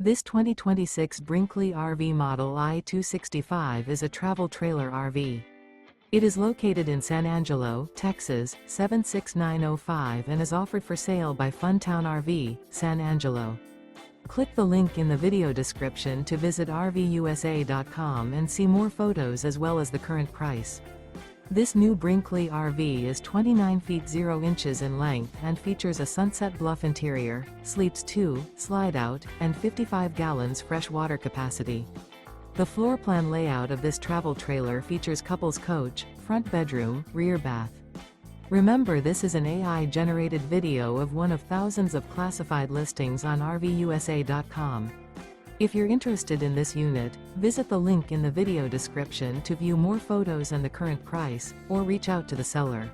This 2026 Brinkley RV Model I 265 is a travel trailer RV. It is located in San Angelo, Texas, 76905 and is offered for sale by Funtown RV, San Angelo. Click the link in the video description to visit RVUSA.com and see more photos as well as the current price. This new Brinkley RV is 29 feet 0 inches in length and features a SUNSET BLUFF interior, sleeps 2, slide-out, and 55 gallons fresh water capacity. The floor plan layout of this travel trailer features couples coach, front bedroom, rear bath. Remember, this is an AI-generated video of one of thousands of classified listings on RVUSA.com. If you're interested in this unit, visit the link in the video description to view more photos and the current price, or reach out to the seller.